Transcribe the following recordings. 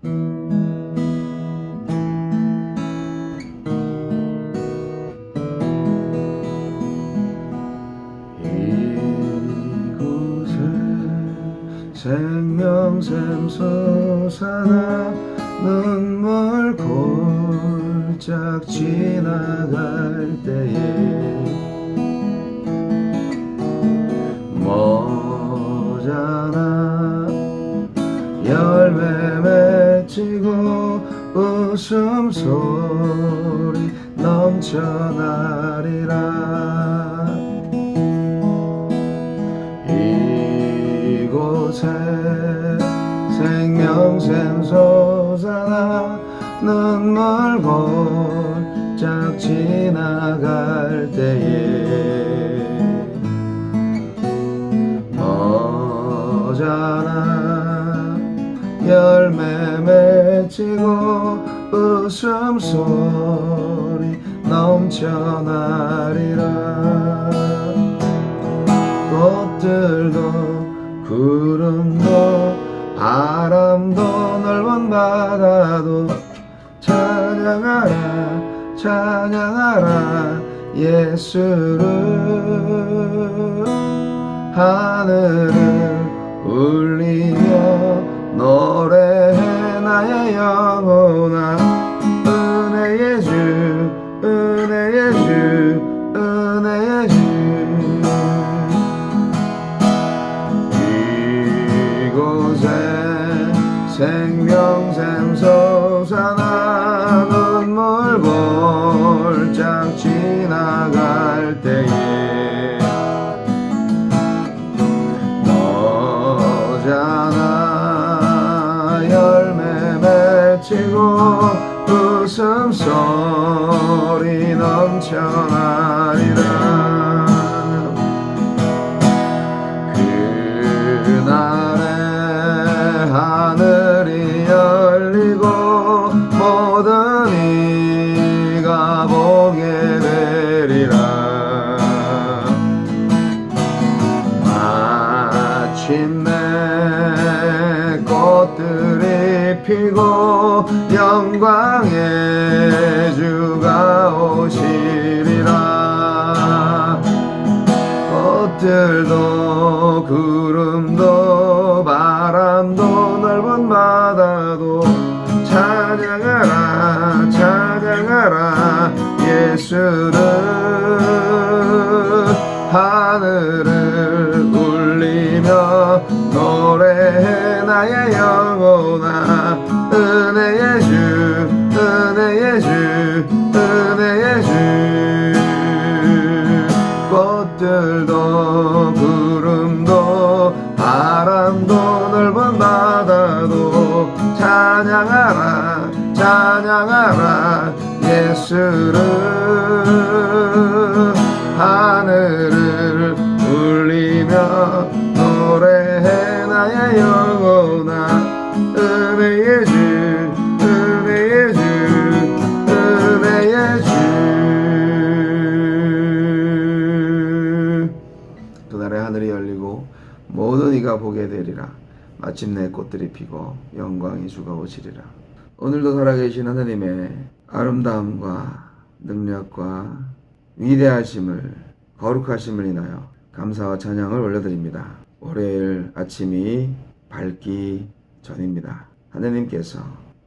이곳에 생명샘 솟아나 눈물 골짝 지나갈 때에 머잖아 열매 맺히고 웃음소리 넘쳐나리라. 이곳에 생명샘 솟아나 눈물 골짝 지나갈 때에 머잖아 열매 맺히고 웃음소리 넘쳐나리라. 꽃들도 구름도 바람도 넓은 바다도 찬양하라 찬양하라 예수를. 하늘을 울리며 노래해 나의 영혼아. 은혜의 주 은혜의 주 은혜의 주. 이곳에 생명샘 솟아나 눈물 골짝 지나갈 때에 너잖아 열매 맺히고 웃음소리 넘쳐나리라. 그날에 하늘이 열리고 모든 이가 보게 되리라. 마침내 꽃들이 피고 영광의 주가 오시리라. 꽃들도 구름도 바람도 넓은 바다도 찬양하라 찬양하라 예수를. 하늘을 울리며 노래해 나의 영혼아. 은혜의 주 은혜의 주 은혜의 주. 꽃들도 구름도 바람도 넓은 바다도 찬양하라 찬양하라 예수를. 하늘을 울리며 노래해 나의 영혼아. 은혜의 주 은혜의 주 은혜의 주. 그날에 하늘이 열리고 모든 이가 보게 되리라. 마침내 꽃들이 피고 영광의 주가 오시리라. 오늘도 살아계신 하나님의 아름다움과 능력과 위대하심을 거룩하심을 인하여 감사와 찬양을 올려드립니다. 월요일 아침이 밝기 전입니다. 하나님께서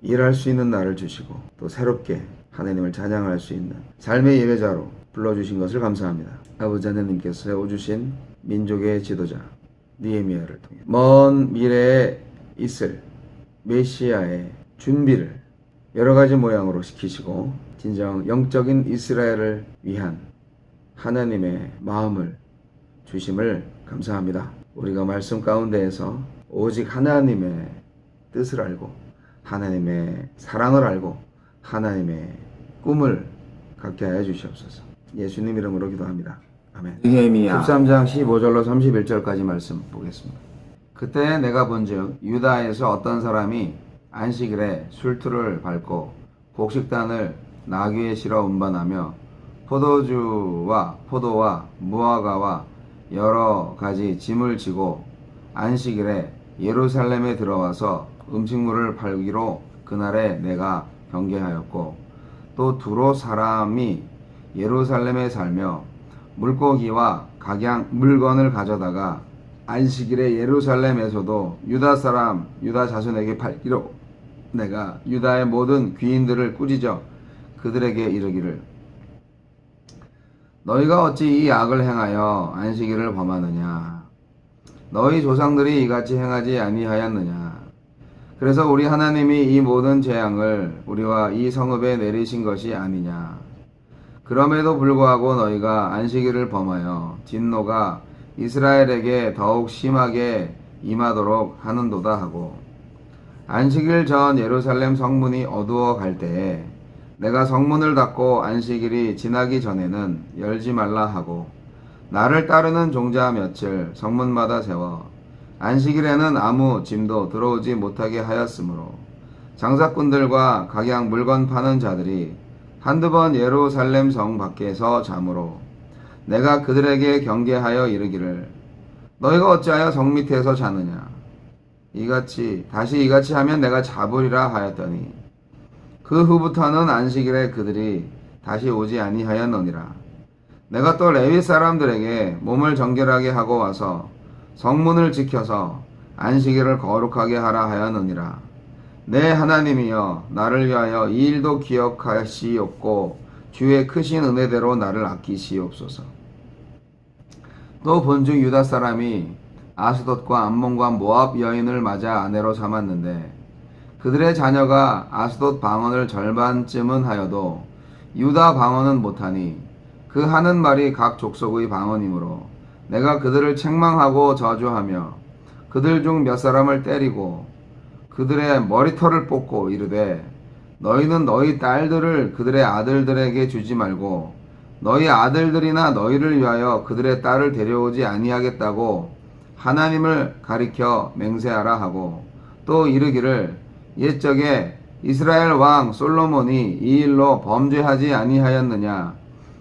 일할 수 있는 날을 주시고 또 새롭게 하나님을 찬양할 수 있는 삶의 예배자로 불러주신 것을 감사합니다. 아버지 하나님께서 세워주신 민족의 지도자 느헤미야를 통해 먼 미래에 있을 메시아의 준비를 여러가지 모양으로 시키시고 진정 영적인 이스라엘을 위한 하나님의 마음을 주심을 감사합니다. 우리가 말씀 가운데에서 오직 하나님의 뜻을 알고 하나님의 사랑을 알고 하나님의 꿈을 갖게 하여 주시옵소서. 예수님 이름으로 기도합니다. 아멘. 느헤미야 13장 15절로 31절까지 말씀 보겠습니다. 그때 내가 본즉 유다에서 어떤 사람이 안식일에 술투를 밟고 곡식단을 나귀에 실어 운반하며 포도주와 포도와 무화과와 여러 가지 짐을 지고 안식일에 예루살렘에 들어와서 음식물을 팔기로 그날에 내가 경계하였고 또 두로 사람이 예루살렘에 살며 물고기와 각양 물건을 가져다가 안식일에 예루살렘에서도 유다 사람 유다 자손에게 팔기로 내가 유다의 모든 귀인들을 꾸짖어 그들에게 이르기를 너희가 어찌 이 악을 행하여 안식일을 범하느냐 너희 조상들이 이같이 행하지 아니하였느냐 그래서 우리 하나님이 이 모든 재앙을 우리와 이 성읍에 내리신 것이 아니냐 그럼에도 불구하고 너희가 안식일을 범하여 진노가 이스라엘에게 더욱 심하게 임하도록 하는도다 하고 안식일 전 예루살렘 성문이 어두워 갈 때에 내가 성문을 닫고 안식일이 지나기 전에는 열지 말라 하고 나를 따르는 종자 며칠 성문마다 세워 안식일에는 아무 짐도 들어오지 못하게 하였으므로 장사꾼들과 각양 물건 파는 자들이 한두 번 예루살렘 성 밖에서 자므로 내가 그들에게 경계하여 이르기를 너희가 어찌하여 성 밑에서 자느냐 다시 이같이 하면 내가 잡으리라 하였더니 그 후부터는 안식일에 그들이 다시 오지 아니하였느니라. 내가 또 레위 사람들에게 몸을 정결하게 하고 와서 성문을 지켜서 안식일을 거룩하게 하라 하였느니라. 내 하나님이여 나를 위하여 이 일도 기억하시옵고 주의 크신 은혜대로 나를 아끼시옵소서. 또 본즉 유다 사람이 아스돗과 암몬과 모압 여인을 맞아 아내로 삼았는데 그들의 자녀가 아스돗 방언을 절반쯤은 하여도 유다 방언은 못하니 그 하는 말이 각 족속의 방언이므로 내가 그들을 책망하고 저주하며 그들 중 몇 사람을 때리고 그들의 머리털을 뽑고 이르되 너희는 너희 딸들을 그들의 아들들에게 주지 말고 너희 아들들이나 너희를 위하여 그들의 딸을 데려오지 아니하겠다고 하나님을 가리켜 맹세하라 하고 또 이르기를 옛적에 이스라엘 왕 솔로몬이 이 일로 범죄하지 아니하였느냐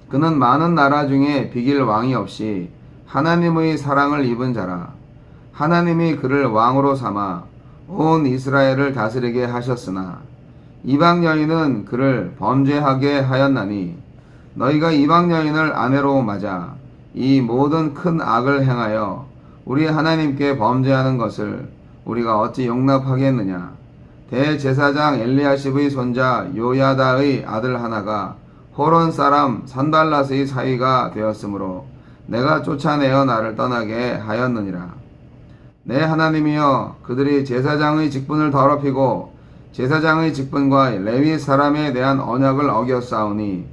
그는 많은 나라 중에 비길 왕이 없이 하나님의 사랑을 입은 자라 하나님이 그를 왕으로 삼아 온 이스라엘을 다스리게 하셨으나 이방 여인은 그를 범죄하게 하였나니 너희가 이방 여인을 아내로 맞아 이 모든 큰 악을 행하여 우리 하나님께 범죄하는 것을 우리가 어찌 용납하겠느냐 대제사장 엘리야십의 손자 요야다의 아들 하나가 호론 사람 산발랏의 사위가 되었으므로 내가 쫓아내어 나를 떠나게 하였느니라. 내 하나님이여 그들이 제사장의 직분을 더럽히고 제사장의 직분과 레위 사람에 대한 언약을 어겼사오니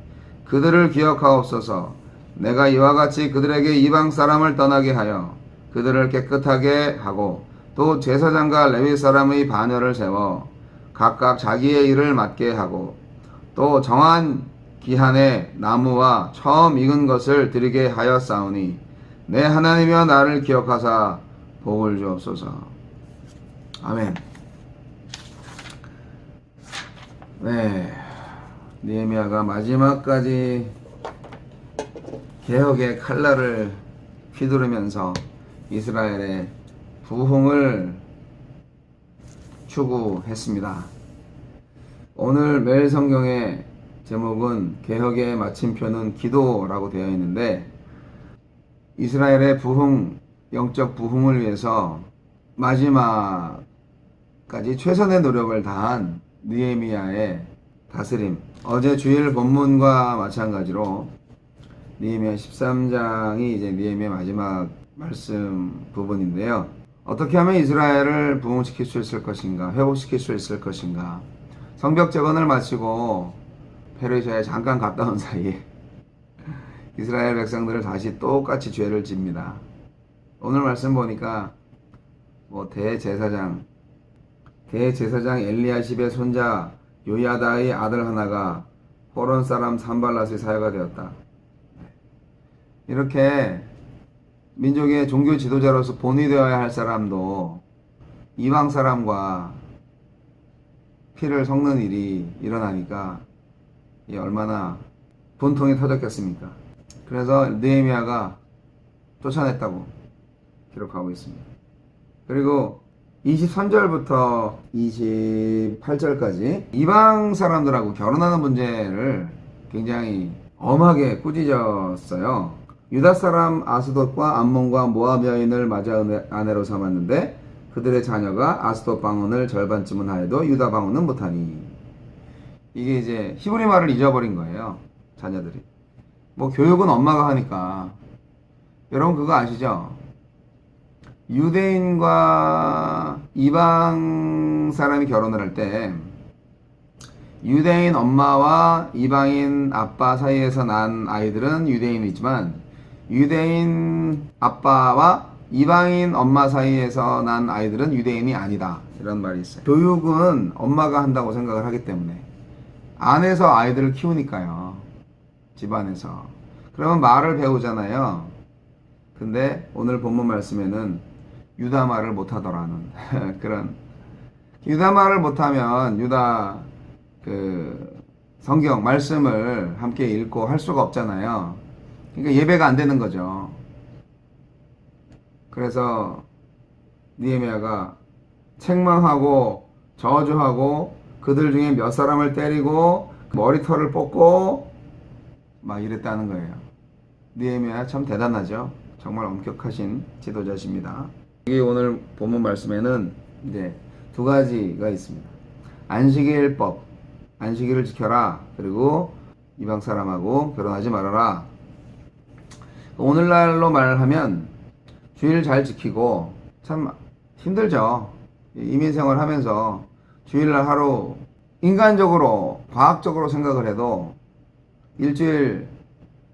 그들을 기억하옵소서. 내가 이와 같이 그들에게 이방 사람을 떠나게 하여 그들을 깨끗하게 하고 또 제사장과 레위 사람의 반열을 세워 각각 자기의 일을 맡게 하고 또 정한 기한에 나무와 처음 익은 것을 드리게 하였사오니 내 하나님이여 나를 기억하사 복을 주옵소서. 아멘. 네, 느헤미야가 마지막까지 개혁의 칼날을 휘두르면서 이스라엘의 부흥을 추구했습니다. 오늘 매일 성경의 제목은 개혁의 마침표는 기도라고 되어 있는데 이스라엘의 부흥, 영적 부흥을 위해서 마지막까지 최선의 노력을 다한 느헤미야의 다스림. 어제 주일 본문과 마찬가지로 느헤미야 13장이 이제 느헤미야 마지막 말씀 부분인데요. 어떻게 하면 이스라엘을 부흥시킬 수 있을 것인가, 회복시킬 수 있을 것인가. 성벽 재건을 마치고 페르시아에 잠깐 갔다 온 사이에 이스라엘 백성들을 다시 똑같이 죄를 집니다. 오늘 말씀 보니까 대제사장 엘리야십의 손자 요야다의 아들 하나가 호론 사람 산발랏의 사위가 되었다. 이렇게 민족의 종교 지도자로서 본이 되어야 할 사람도 이방 사람과 피를 섞는 일이 일어나니까 이 얼마나 분통이 터졌겠습니까? 그래서 느헤미야가 쫓아냈다고 기록하고 있습니다. 그리고 23절부터 28절까지 이방 사람들하고 결혼하는 문제를 굉장히 엄하게 꾸짖었어요. 유다 사람 아스돗과 암몬과 모압 여인을 맞아 아내로 삼았는데 그들의 자녀가 아스돗 방언을 절반쯤은 하여도 유다 방언은 못하니. 이게 이제 히브리 말을 잊어버린 거예요. 자녀들이. 뭐 교육은 엄마가 하니까. 여러분 그거 아시죠? 유대인과 이방 사람이 결혼을 할 때 유대인 엄마와 이방인 아빠 사이에서 난 아이들은 유대인이지만 유대인 아빠와 이방인 엄마 사이에서 난 아이들은 유대인이 아니다. 이런 말이 있어요. 교육은 엄마가 한다고 생각을 하기 때문에 안에서 아이들을 키우니까요. 집안에서. 그러면 말을 배우잖아요. 근데 오늘 본문 말씀에는 유다 말을 못하더라는 그런. 유다 말을 못하면 유다 성경 말씀을 함께 읽고 할 수가 없잖아요. 그러니까 예배가 안 되는 거죠. 그래서 느헤미야가 책망하고 저주하고 그들 중에 몇 사람을 때리고 머리털을 뽑고 막 이랬다는 거예요. 느헤미야 참 대단하죠. 정말 엄격하신 지도자십니다. 여기 오늘 본문 말씀에는 이제 두 가지가 있습니다. 안식일법, 안식일을 지켜라. 그리고 이방 사람하고 결혼하지 말아라. 오늘날로 말하면 주일 잘 지키고 참 힘들죠. 이민생활 하면서 주일날 하루 인간적으로 과학적으로 생각을 해도 일주일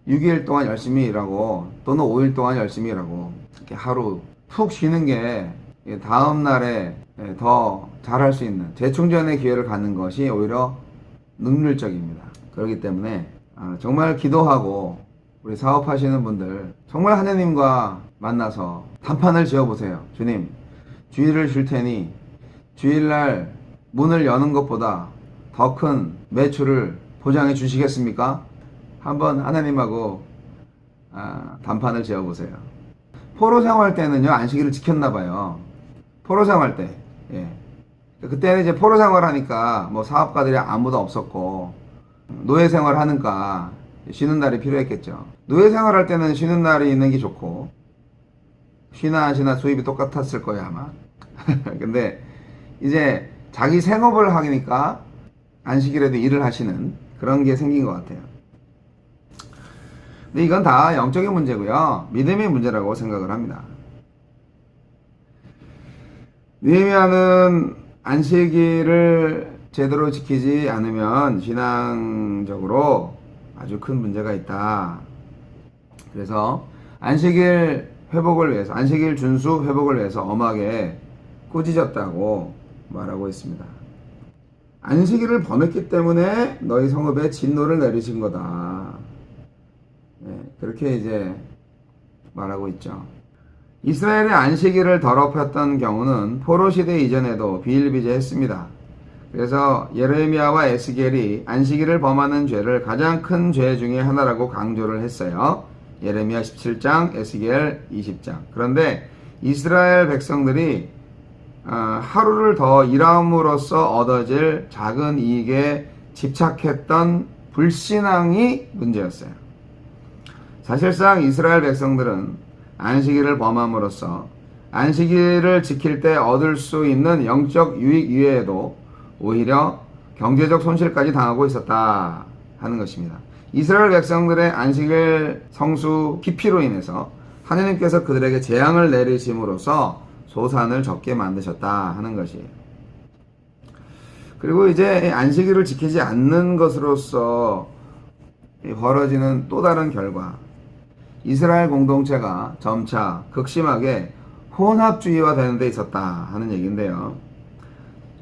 6일 동안 열심히 일하고 또는 5일 동안 열심히 일하고 이렇게 하루 푹 쉬는 게 다음 날에 더 잘할 수 있는 재충전의 기회를 갖는 것이 오히려 능률적입니다. 그렇기 때문에 정말 기도하고 우리 사업하시는 분들 정말 하나님과 만나서 단판을 지어보세요. 주님, 주일을 줄 테니 주일날 문을 여는 것보다 더 큰 매출을 보장해 주시겠습니까? 한번 하나님하고 단판을 지어보세요. 포로 생활 때는요, 안식일을 지켰나 봐요. 포로 생활 때. 예. 그때는 이제 포로 생활 하니까 뭐 사업가들이 아무도 없었고 노예 생활 하니까 쉬는 날이 필요했겠죠. 노예 생활 할 때는 쉬는 날이 있는 게 좋고 쉬나 안 쉬나 수입이 똑같았을 거예요 아마. 근데 이제 자기 생업을 하니까 안식일에도 일을 하시는 그런 게 생긴 것 같아요. 근데 이건 다 영적인 문제고요. 믿음의 문제라고 생각을 합니다. 느헤미야는 안식일을 제대로 지키지 않으면 신앙적으로 아주 큰 문제가 있다. 그래서 안식일 회복을 위해서, 안식일 준수 회복을 위해서 엄하게 꾸짖었다고 말하고 있습니다. 안식일을 범했기 때문에 너희 성읍에 진노를 내리신 거다. 네, 그렇게 이제 말하고 있죠. 이스라엘의 안식일을 더럽혔던 경우는 포로 시대 이전에도 비일비재했습니다. 그래서 예레미야와 에스겔이 안식일을 범하는 죄를 가장 큰 죄 중에 하나라고 강조를 했어요. 예레미야 17장, 에스겔 20장. 그런데 이스라엘 백성들이 하루를 더 일함으로써 얻어질 작은 이익에 집착했던 불신앙이 문제였어요. 사실상 이스라엘 백성들은 안식일을 범함으로써 안식일을 지킬 때 얻을 수 있는 영적 유익 이외에도 오히려 경제적 손실까지 당하고 있었다 하는 것입니다. 이스라엘 백성들의 안식일 성수 기피로 인해서 하나님께서 그들에게 재앙을 내리심으로써 소산을 적게 만드셨다 하는 것이에요. 그리고 이제 안식일을 지키지 않는 것으로서 벌어지는 또 다른 결과, 이스라엘 공동체가 점차 극심하게 혼합주의화 되는 데 있었다 하는 얘기인데요.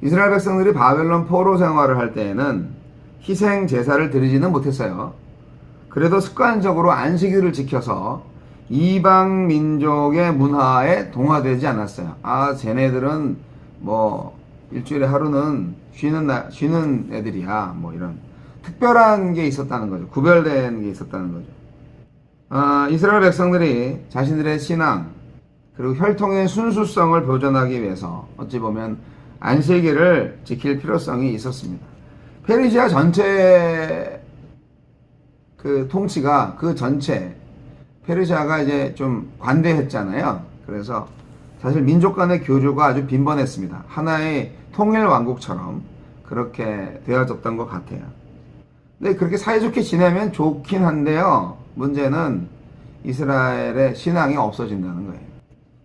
이스라엘 백성들이 바벨론 포로 생활을 할 때에는 희생 제사를 드리지는 못했어요. 그래도 습관적으로 안식일을 지켜서 이방 민족의 문화에 동화되지 않았어요. 쟤네들은 뭐 일주일에 하루는 쉬는 애들이야. 뭐 이런 특별한 게 있었다는 거죠. 구별된 게 있었다는 거죠. 이스라엘 백성들이 자신들의 신앙, 그리고 혈통의 순수성을 보존하기 위해서 어찌 보면 안식일을 지킬 필요성이 있었습니다. 페르시아 전체 그 통치가 그 전체 페르시아가 이제 좀 관대했잖아요. 그래서 사실 민족 간의 교류가 아주 빈번했습니다. 하나의 통일 왕국처럼 그렇게 되어졌던 것 같아요. 근데 그렇게 사이좋게 지내면 좋긴 한데요. 문제는 이스라엘의 신앙이 없어진다는 거예요.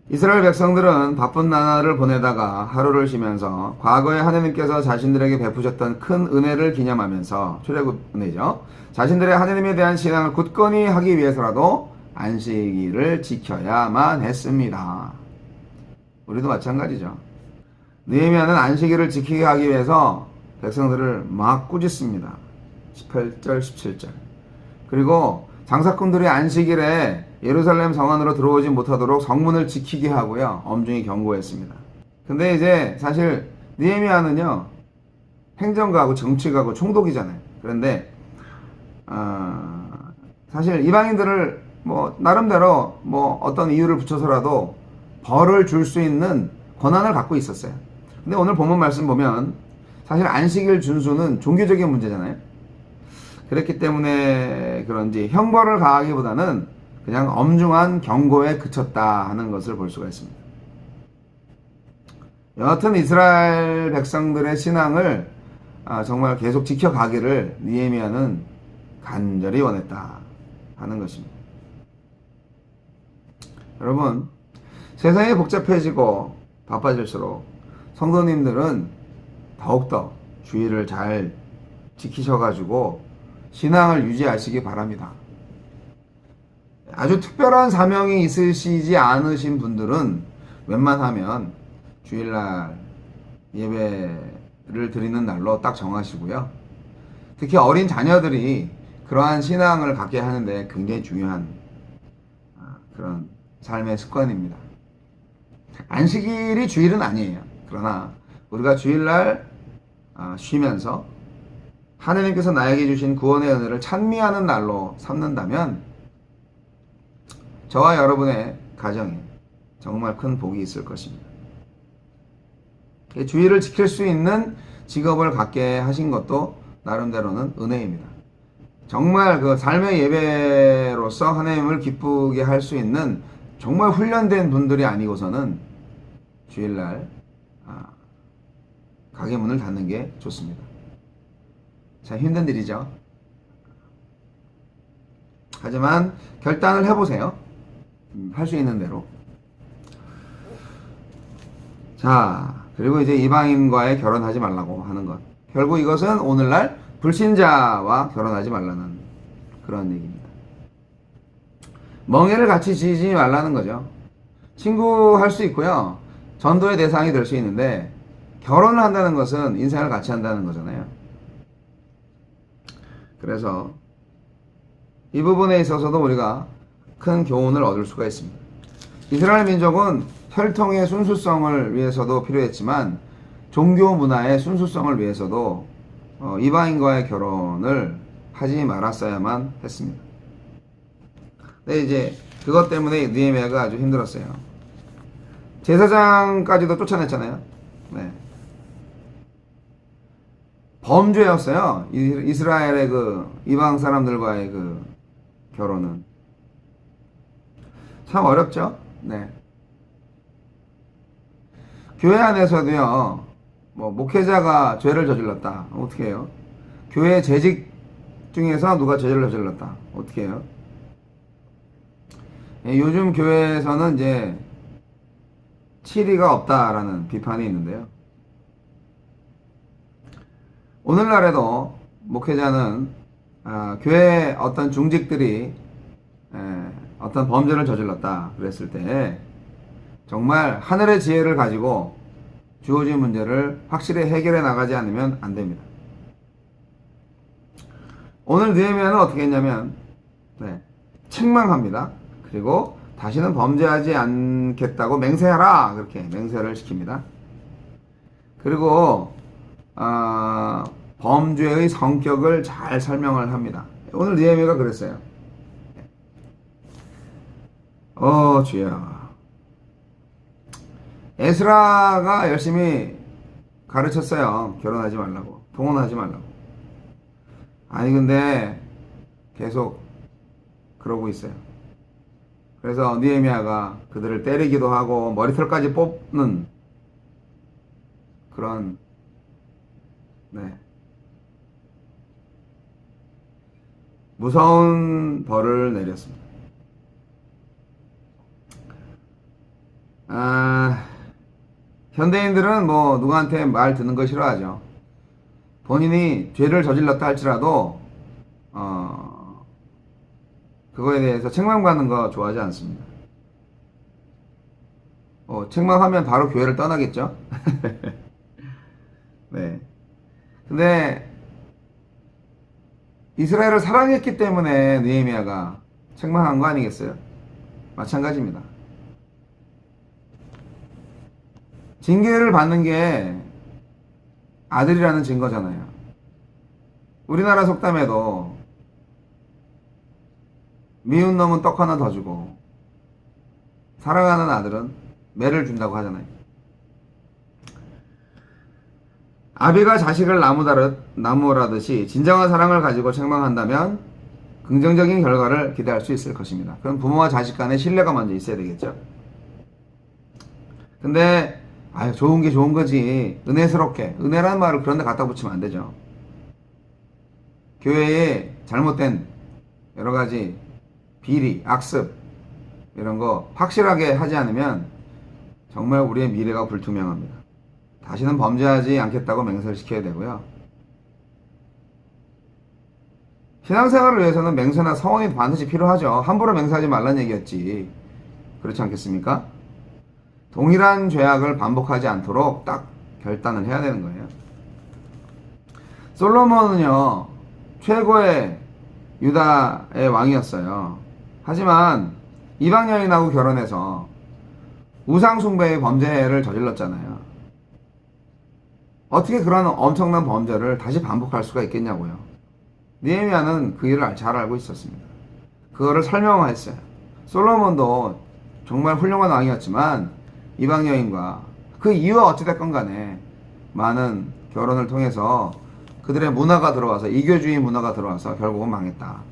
이스라엘 백성들은 바쁜 나날을 보내다가 하루를 쉬면서 과거에 하느님께서 자신들에게 베푸셨던 큰 은혜를 기념하면서 출애굽 은혜죠. 자신들의 하느님에 대한 신앙을 굳건히 하기 위해서라도 안식일을 지켜야만 했습니다. 우리도 마찬가지죠. 느헤미야는 안식일을 지키게 하기 위해서 백성들을 막 꾸짖습니다. 18절, 17절. 그리고 장사꾼들이 안식일에 예루살렘 성 안으로 들어오지 못하도록 성문을 지키게 하고요. 엄중히 경고했습니다. 근데 이제 사실 느헤미야는요. 행정가고 정치가고 총독이잖아요. 그런데 사실 이방인들을 뭐 나름대로 뭐 어떤 이유를 붙여서라도 벌을 줄 수 있는 권한을 갖고 있었어요. 근데 오늘 본문 말씀 보면 사실 안식일 준수는 종교적인 문제잖아요. 그렇기 때문에 그런지 형벌을 가하기보다는 그냥 엄중한 경고에 그쳤다 하는 것을 볼 수가 있습니다. 여하튼 이스라엘 백성들의 신앙을 정말 계속 지켜가기를 느헤미야는 간절히 원했다 하는 것입니다. 여러분, 세상이 복잡해지고 바빠질수록 성도님들은 더욱더 주의를 잘 지키셔가지고 신앙을 유지하시기 바랍니다. 아주 특별한 사명이 있으시지 않으신 분들은 웬만하면 주일날 예배를 드리는 날로 딱 정하시고요. 특히 어린 자녀들이 그러한 신앙을 갖게 하는데 굉장히 중요한 그런 삶의 습관입니다. 안식일이 주일은 아니에요. 그러나 우리가 주일날 쉬면서 하느님께서 나에게 주신 구원의 은혜를 찬미하는 날로 삼는다면 저와 여러분의 가정에 정말 큰 복이 있을 것입니다. 주일을 지킬 수 있는 직업을 갖게 하신 것도 나름대로는 은혜입니다. 정말 그 삶의 예배로서 하나님을 기쁘게 할 수 있는 정말 훈련된 분들이 아니고서는 주일날 가게 문을 닫는 게 좋습니다. 참 힘든 일이죠. 하지만 결단을 해보세요. 할 수 있는 대로. 자, 그리고 이제 이방인과의 결혼하지 말라고 하는 것. 결국 이것은 오늘날 불신자와 결혼하지 말라는 그런 얘기입니다. 멍에를 같이 지지 말라는 거죠. 친구할 수 있고요. 전도의 대상이 될 수 있는데 결혼을 한다는 것은 인생을 같이 한다는 거잖아요. 그래서 이 부분에 있어서도 우리가 큰 교훈을 얻을 수가 있습니다. 이스라엘 민족은 혈통의 순수성을 위해서도 필요했지만 종교 문화의 순수성을 위해서도 이방인과의 결혼을 하지 말았어야만 했습니다. 근데 이제 그것 때문에 느헤미야가 아주 힘들었어요. 제사장까지도 쫓아냈잖아요. 네. 범죄였어요. 이스라엘의 그 이방 사람들과의 그 결혼은 참 어렵죠. 네. 교회 안에서도요. 뭐 목회자가 죄를 저질렀다. 어떻게 해요? 교회 재직 중에서 누가 죄를 저질렀다. 어떻게 해요? 예, 요즘 교회에서는 이제 치리가 없다라는 비판이 있는데요. 오늘날에도 목회자는 교회 어떤 중직들이 어떤 범죄를 저질렀다 그랬을 때 정말 하늘의 지혜를 가지고 주어진 문제를 확실히 해결해 나가지 않으면 안 됩니다. 오늘 느헤미야는 어떻게 했냐면 책망합니다. 그리고 다시는 범죄하지 않겠다고 맹세하라 그렇게 맹세를 시킵니다. 그리고 범죄의 성격을 잘 설명을 합니다. 오늘 느헤미야가 그랬어요. 주여 에스라가 열심히 가르쳤어요. 결혼하지 말라고. 동혼하지 말라고. 아니 근데 계속 그러고 있어요. 그래서 느헤미야가 그들을 때리기도 하고 머리털까지 뽑는 그런 네. 무서운 벌을 내렸습니다. 아, 현대인들은 뭐 누구한테 말 듣는 거 싫어하죠. 본인이 죄를 저질렀다 할지라도 그거에 대해서 책망받는 거 좋아하지 않습니다. 책망하면 바로 교회를 떠나겠죠. 네. 근데 이스라엘을 사랑했기 때문에 느헤미야가 책망한 거 아니겠어요? 마찬가지입니다. 징계를 받는 게 아들이라는 증거잖아요. 우리나라 속담에도 미운 놈은 떡 하나 더 주고 사랑하는 아들은 매를 준다고 하잖아요. 아비가 자식을 나무라듯이 진정한 사랑을 가지고 책망한다면 긍정적인 결과를 기대할 수 있을 것입니다. 그럼 부모와 자식 간에 신뢰가 먼저 있어야 되겠죠. 근데 아유 좋은 게 좋은 거지. 은혜스럽게. 은혜라는 말을 그런 데 갖다 붙이면 안 되죠. 교회에 잘못된 여러 가지 비리, 악습 이런 거 확실하게 하지 않으면 정말 우리의 미래가 불투명합니다. 다시는 범죄하지 않겠다고 맹세를 시켜야 되고요. 신앙생활을 위해서는 맹세나 서원이 반드시 필요하죠. 함부로 맹세하지 말란 얘기였지. 그렇지 않겠습니까? 동일한 죄악을 반복하지 않도록 딱 결단을 해야 되는 거예요. 솔로몬은요, 최고의 유다의 왕이었어요. 하지만 이방 여인하고 결혼해서 우상숭배의 범죄를 저질렀잖아요. 어떻게 그런 엄청난 범죄를 다시 반복할 수가 있겠냐고요. 느헤미야는 그 일을 잘 알고 있었습니다. 그거를 설명했어요. 솔로몬도 정말 훌륭한 왕이었지만 이방 여인과 그 이유가 어찌됐건 간에 많은 결혼을 통해서 그들의 문화가 들어와서 이교주의 문화가 들어와서 결국은 망했다.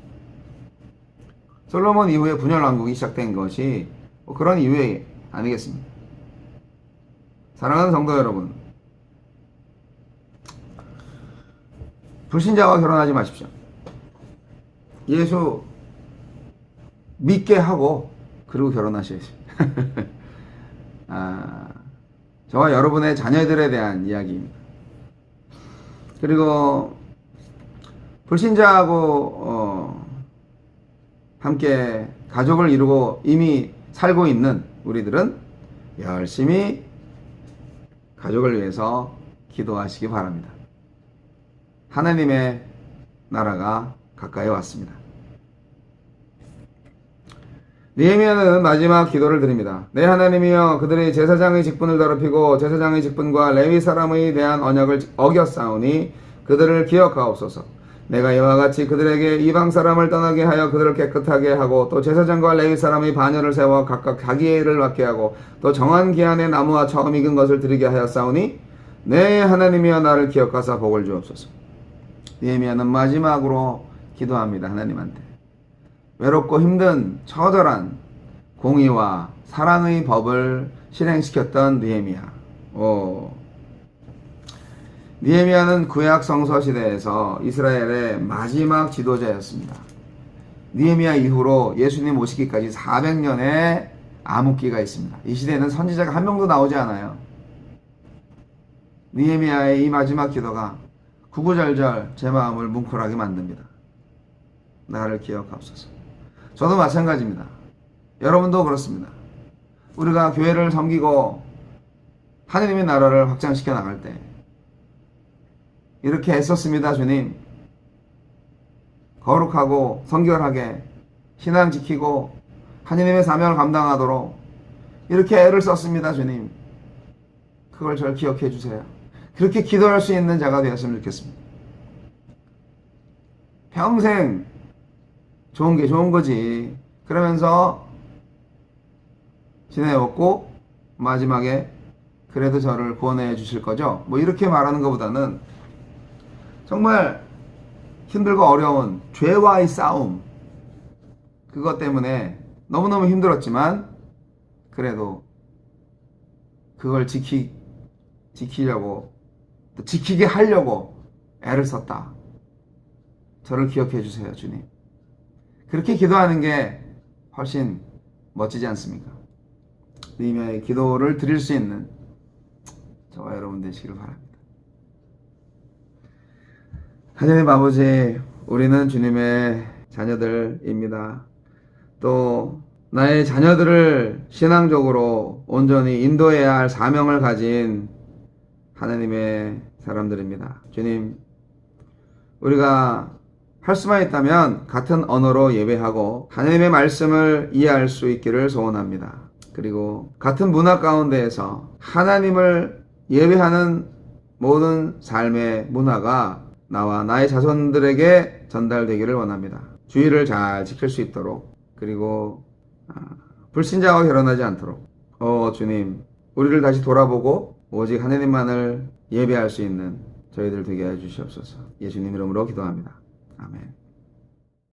솔로몬 이후에 분열 왕국이 시작된 것이 뭐 그런 이유 아니겠습니까? 사랑하는 성도 여러분, 불신자와 결혼하지 마십시오. 예수 믿게 하고 그리고 결혼하셔야지. 저와 여러분의 자녀들에 대한 이야기입니다. 그리고 불신자하고 함께 가족을 이루고 이미 살고 있는 우리들은 열심히 가족을 위해서 기도하시기 바랍니다. 하나님의 나라가 가까이 왔습니다. 느헤미야는 마지막 기도를 드립니다. 내 하나님이여, 그들이 제사장의 직분을 더럽히고 제사장의 직분과 레위 사람에 대한 언약을 어겼사오니 그들을 기억하옵소서. 내가 이와 같이 그들에게 이방 사람을 떠나게 하여 그들을 깨끗하게 하고 또 제사장과 레위 사람의 반열을 세워 각각 자기의 일을 맡게 하고 또 정한 기한에 나무와 처음 익은 것을 드리게 하였사오니 내 하나님이여, 나를 기억하사 복을 주옵소서. 느헤미야는 마지막으로 기도합니다. 하나님한테. 외롭고 힘든 처절한 공의와 사랑의 법을 실행시켰던 느헤미야. 느헤미야는 구약 성서 시대에서 이스라엘의 마지막 지도자였습니다. 느헤미야 이후로 예수님 오시기까지 400년의 암흑기가 있습니다. 이 시대에는 선지자가 한 명도 나오지 않아요. 느헤미야의 이 마지막 기도가 구구절절 제 마음을 뭉클하게 만듭니다. 나를 기억하옵소서. 저도 마찬가지입니다. 여러분도 그렇습니다. 우리가 교회를 섬기고 하느님의 나라를 확장시켜 나갈 때 이렇게 애썼습니다. 주님, 거룩하고 성결하게 신앙 지키고 하느님의 사명을 감당하도록 이렇게 애를 썼습니다. 주님, 그걸 절 기억해 주세요. 그렇게 기도할 수 있는 자가 되었으면 좋겠습니다. 평생 좋은 게 좋은 거지. 그러면서 지내왔고 마지막에 그래도 저를 구원해 주실 거죠? 뭐 이렇게 말하는 것보다는 정말 힘들고 어려운 죄와의 싸움, 그것 때문에 너무너무 힘들었지만 그래도 그걸 지키려고, 또 지키게 하려고 애를 썼다. 저를 기억해 주세요, 주님. 그렇게 기도하는 게 훨씬 멋지지 않습니까? 느헤미야의 기도를 드릴 수 있는 저와 여러분 되시길 바랍니다. 하나님 아버지, 우리는 주님의 자녀들입니다. 또 나의 자녀들을 신앙적으로 온전히 인도해야 할 사명을 가진 하나님의 사람들입니다. 주님, 우리가 할 수만 있다면 같은 언어로 예배하고 하나님의 말씀을 이해할 수 있기를 소원합니다. 그리고 같은 문화 가운데에서 하나님을 예배하는 모든 삶의 문화가 나와 나의 자손들에게 전달되기를 원합니다. 주의를 잘 지킬 수 있도록, 그리고 불신자와 결혼하지 않도록, 주님, 우리를 다시 돌아보고 오직 하나님만을 예배할 수 있는 저희들 되게 해주시옵소서. 예수님 이름으로 기도합니다. 아멘.